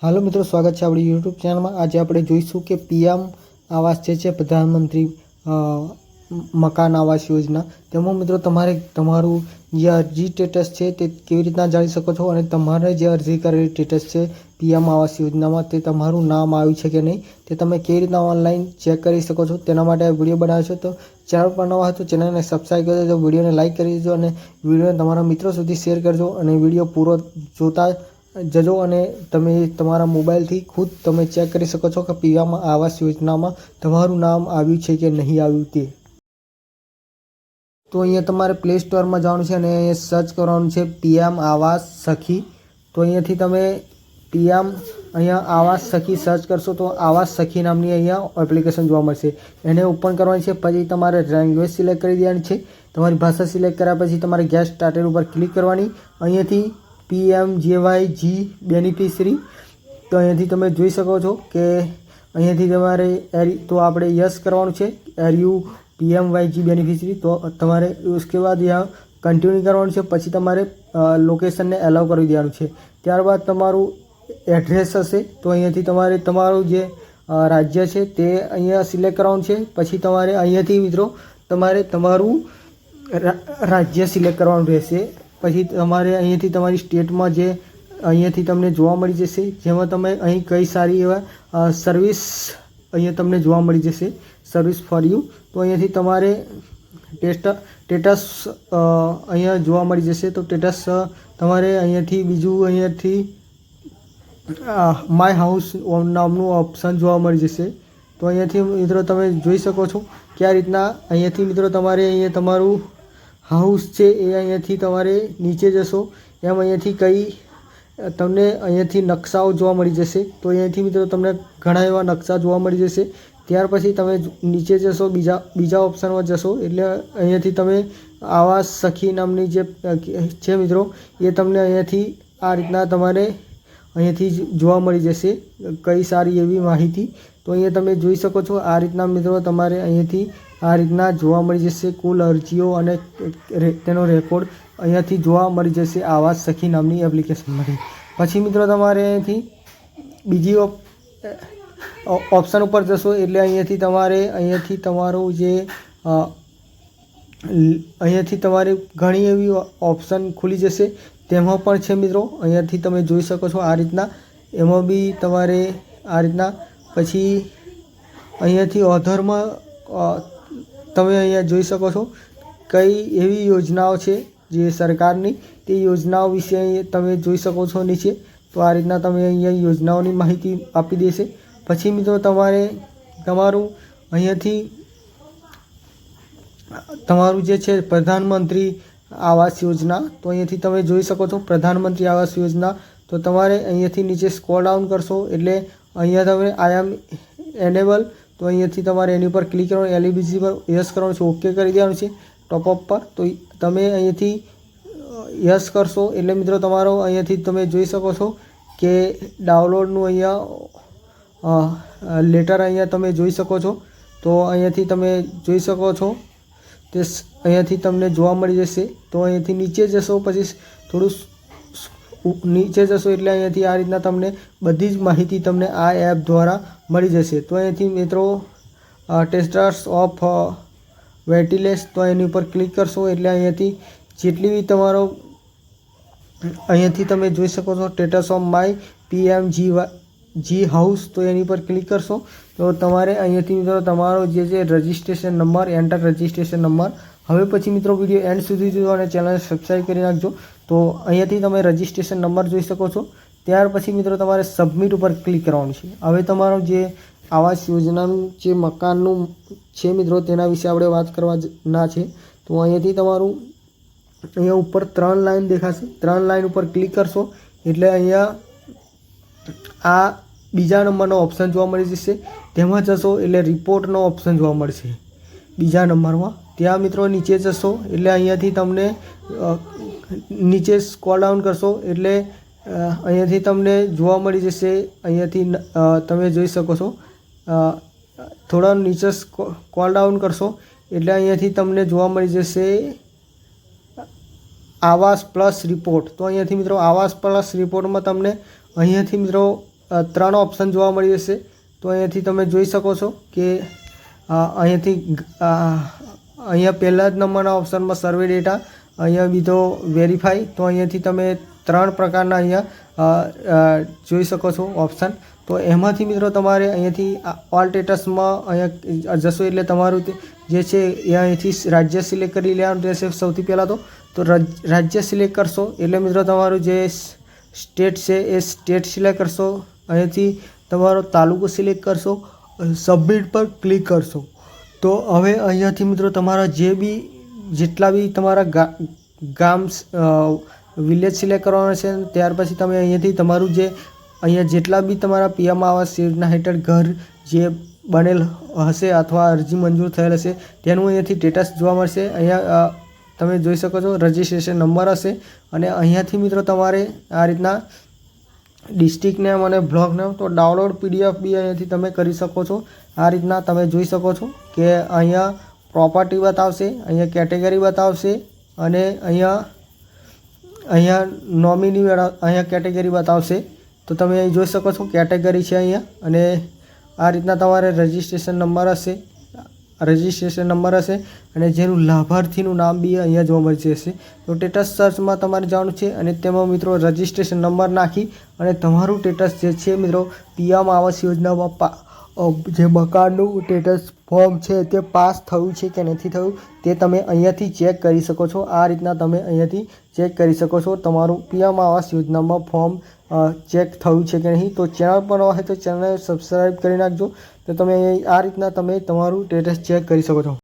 હાલો મિત્રો, સ્વાગત છે આપણી યુટ્યુબ ચેનલમાં। આજે આપણે જોઈશું કે પીએમ આવાસ છે પ્રધાનમંત્રી મકાન આવાસ યોજના, તેમાં મિત્રો તમારે તમારું જે અરજી સ્ટેટસ છે તે કેવી રીતના જાણી શકો છો અને તમારે જે અરજી કરેલી સ્ટેટસ છે પીએમ આવાસ યોજનામાં તે તમારું નામ આવ્યું છે કે નહીં તે તમે કેવી રીતના ઓનલાઈન ચેક કરી શકો છો, તેના માટે આ વિડીયો બનાવ્યો છે। તો ચેનલ પર નવા હોય તો ચેનલને સબસ્ક્રાઈબ કરી દેજો, વિડીયોને લાઇક કરી દેજો અને વિડીયોને તમારા મિત્રો સુધી શેર કરજો અને વિડીયો પૂરો જોતા જજો અને તમે તમારા મોબાઈલથી ખુદ તમે ચેક કરી શકો છો કે પીએમ આવાસ યોજનામાં તમારું નામ આવ્યું છે કે નહીં આવ્યું તે। તો અહીંયા તમારે પ્લે સ્ટોરમાં જવાનું છે અને અહીંયા સર્ચ કરવાનું છે પીએમ આવાસ સખી। તો અહીંયાથી તમે પીએમ અહીંયા આવાસ સખી સર્ચ કરશો તો આવાસ સખી નામની અહીંયા એપ્લિકેશન જોવા મળશે। એને ઓપન કરવાની છે, પછી તમારે લેંગ્વેજ સિલેક્ટ કરી દેવાની છે। તમારી ભાષા સિલેક્ટ કર્યા પછી તમારે ગેટ સ્ટાર્ટેડ ઉપર ક્લિક કરવાની। અહીંયાથી PMJYG બેનિફિશરી, તો અહીંયાથી તમે જોઈ શકો છો કે અહીંયાથી તમારે તો આપણે યસ કરવાનું છે, RU PMYG બેનિફિશરી। તો તમારે उसके बाद यहाँ કન્ટિન્યુ કરવાનું છે, પછી તમારે લોકેશનને એલાઉ કરી દેવાનું છે। ત્યારબાદ તમારું એડ્રેસ હશે, તો અહીંયાથી તમારે તમારું જે રાજ્ય છે તે અહીંયા સિલેક્ટ કરવાનું છે। પછી તમારે અહીંયાથી મિત્રો તમારે તમારું રાજ્ય સિલેક્ટ કરવાનું રહેશે। પછી તમારે અહીંયાથી તમારી સ્ટેટમાં જે અહીંયાથી તમને જોવા મળી જશે, જેમાં તમે અહીં કઈ સારી એવા સર્વિસ અહીંયા તમને જોવા મળી જશે, સર્વિસ ફોર યુ। તો અહીંયાથી તમારે સ્ટેટસ અહીંયા જોવા મળી જશે। તો સ્ટેટસ તમારે અહીંયાથી બીજું અહીંયાથી માય હાઉસ નામનું ઓપ્શન જોવા મળી જશે। તો અહીંયાથી મિત્રો તમે જોઈ શકો છો કે આ રીતના અહીંયાથી મિત્રો તમારે અહીંયા તમારું હાઉસ છે એ અહીંયાથી તમારે નીચે જશો એમ અહીંયાથી કઈ તમને અહીંયાથી નકશાઓ જોવા મળી જશે। તો અહીંયાથી મિત્રો તમને ઘણા એવા નકશા જોવા મળી જશે। ત્યાર પછી તમે નીચે જશો, બીજા ઓપ્શનમાં જશો એટલે અહીંયાથી તમે આવાસ સખી નામની જે છે મિત્રો એ તમને અહીંયાથી આ રીતના તમારે અહીંયાથી જોવા મળી જશે કઈ સારી એવી માહિતી। તો અહીંયા તમે જોઈ શકો છો આ રીતના મિત્રો તમારે અહીંયાથી આ રીતના જોવા મળી જશે કુલ અરજીઓ અને તેનો રેકોર્ડ અહીંયાથી જોવા મળી જશે આવાસ સખી નામની એપ્લિકેશનમાંથી। પછી મિત્રો તમારે અહીંયાથી બીજી ઓપ્શન ઉપર જશો એટલે અહીંયાથી તમારું જે અહીંયાથી તમારે ઘણી એવી ઓપ્શન ખુલી જશે, તેમાં પણ છે મિત્રો અહીંયાથી તમે જોઈ શકો છો આ રીતના, એમાં બી તમારે આ રીતના પછી અહીંયાથી ઓધરમાં તમે અહીંયા જોઈ શકો છો કઈ એવી યોજનાઓ છે જે સરકારની, તે યોજનાઓ વિશે તમે જોઈ શકો છો નીચે। તો આ રીતના તમે અહીંયા યોજનાઓની માહિતી આપી દેશે। પછી મિત્રો તમારે તમારું અહીંયાથી તમારું જે છે પ્રધાનમંત્રી આવાસ યોજના, તો અહીંયાથી તમે જોઈ શકો છો પ્રધાનમંત્રી આવાસ યોજના। તો તમારે અહીંયાથી નીચે સ્ક્રોલ ડાઉન કરશો એટલે અહીંયા તમે આઈ એમ એનેબલ, તો અહીંયાથી તમારે એની પર ક્લિક કરવાનું, એલિજિબિલિટી પર યસ કરવાનું છે, ઓકે કરી દેવાનું છે ટોપઅપ પર। તો તમે અહીંયાથી યસ કરશો એટલે મિત્રો તમારો અહીંયાથી તમે જોઈ શકો છો કે ડાઉનલોડનું અહીંયા લેટર અહીંયા તમે જોઈ શકો છો। તો અહીંયાથી તમે જોઈ શકો છો તે અહીંયાથી તમને જોવા મળી જશે। તો અહીંયાથી નીચે જશો, પછી થોડું નીચે જશો એટલે અહીંયાથી આ રીતના તમને બધી જ માહિતી તમને આ એપ દ્વારા મળી જશે। તો અહીંયાથી મિત્રો ટેસ્ટર્સ ઓફ વેટિલેસ, તો એની ઉપર ક્લિક કરશો એટલે અહીંયાથી જેટલી બી તમારો અહીંયાથી તમે જોઈ શકો છો status of my PMJYG house, તો એની પર ક્લિક કરશો તો તમારે અહીંયાથી મિત્રો તમારો જે registration number, enter registration number. હવે પછી મિત્રો વિડીયો એન્ડ સુધી જોજો અને ચેનલને સબસ્ક્રાઈબ કરી નાખજો। તો અહીંયાથી તમે રજિસ્ટ્રેશન નંબર જોઈ શકો છો। ત્યાર પછી મિત્રો તમારે સબમિટ ઉપર ક્લિક કરવાનું છે। હવે તમારો જે આવાસ યોજનાનું જે મકાનનું છે મિત્રો તેના વિશે આપણે વાત કરવાના છે। તો અહીંયાથી તમારું અહીંયા ઉપર 3 લાઈન દેખાશે, 3 લાઈન ઉપર ક્લિક કરશો એટલે અહીંયા આ બીજા નંબરનો ઓપ્શન જોવા મળી જશે, તેમાં જશો એટલે રિપોર્ટનો ઓપ્શન જોવા મળશે બીજા નંબરમાં। ત્યાં મિત્રો નીચે જશો એટલે અહીંયાથી તમને નીચે સ્ક્રોલ ડાઉન કરશો એટલે અહીંયાથી તમને જોવા મળી જશે, અહીંયાથી તમે જોઈ શકો છો થોડા નીચે સ્ક્રોલ ડાઉન કરશો એટલે અહીંયાથી તમને જોવા મળી જશે આવાસ પ્લસ રિપોર્ટ। તો અહીંયાથી મિત્રો આવાસ પ્લસ રિપોર્ટમાં તમને અહીંયાથી મિત્રો ત્રણ ઓપ્શન જોવા મળી જશે। તો અહીંયાથી તમે જોઈ શકો છો કે અહીંયાથી અહીંયા પહેલા જ નંબરના ઓપ્શનમાં સર્વે ડેટા, અહીંયા બીજો વેરીફાઈ। તો અહીંયાથી તમે ત્રણ પ્રકારના અહીંયા જોઈ શકો છો ઓપ્શન। તો એમાંથી મિત્રો તમારે અહીંયાથી ઓલ સ્ટેટસમાં અહીંયા જશો એટલે તમારું જે છે એ અહીંયાથી રાજ્ય સિલેક્ટ કરી લેવાનું રહેશે। સૌથી પહેલાં તો રાજ્ય સિલેક્ટ કરશો એટલે મિત્રો તમારું જે સ્ટેટ છે એ સ્ટેટ સિલેક્ટ કરશો। અહીંયાથી તમારો તાલુકો સિલેક્ટ કરશો, સબમિટ પર ક્લિક કરશો। તો હવે અહીંયાથી મિત્રો તમારા જેટલા બી તમારા ગામ વિલેજ સિલેક્ટ કરવાના છે। ત્યાર પછી તમે અહીંયાથી તમારું જે અહીંયા જેટલા બી તમારા પીએમ આવાસ યોજના હેઠળ ઘર જે બનેલ હશે અથવા અરજી મંજૂર થયેલ હશે તેનું અહીંયાથી સ્ટેટસ જોવા મળશે। અહીંયા તમે જોઈ શકો છો રજિસ્ટ્રેશન નંબર હશે અને અહીંયાથી મિત્રો તમારે આ રીતના ડિસ્ટ્રિક્ટ નેમ અને બ્લોક નેમ તો ડાઉનલોડ પીડીએફ બી અહીંયાથી તમે કરી શકો છો। આ રીતના તમે જોઈ શકો છો કે અહીંયા પ્રોપર્ટી બતાવશે, અહીંયા કેટેગરી બતાવશે અને અહીંયા નોમિની અહીંયા કેટેગરી બતાવશે। તો તમે અહીં જોઈ શકો છો કેટેગરી છે અહીંયા અને આ રીતના તમારે રજિસ્ટ્રેશન નંબર હશે અને જેનું લાભાર્થીનું નામ બી અહીંયા જોવા મળી જશે। તો સ્ટેટસ સર્ચમાં તમારે જવાનું છે અને તેમાં મિત્રો રજિસ્ટ્રેશન નંબર નાખી અને તમારું સ્ટેટસ જે છે મિત્રો પીએમ આવાસ યોજનામાં જે મકાનનું સ્ટેટસ ફોર્મ છે તે પાસ થયું છે કે નથી થયું તે તમે અહીંયાથી ચેક કરી શકો છો। આ રીતના તમે અહીંયાથી ચેક કરી શકો છો તમારું પીએમ આવાસ યોજનામાં ફોર્મ ચેક થયું છે કે નહીં। તો ચેનલ પર હોય તો ચેનલને સબસ્ક્રાઈબ કરી નાખજો। તો તમે આ રીતના તમે તમારું સ્ટેટસ ચેક કરી શકો છો।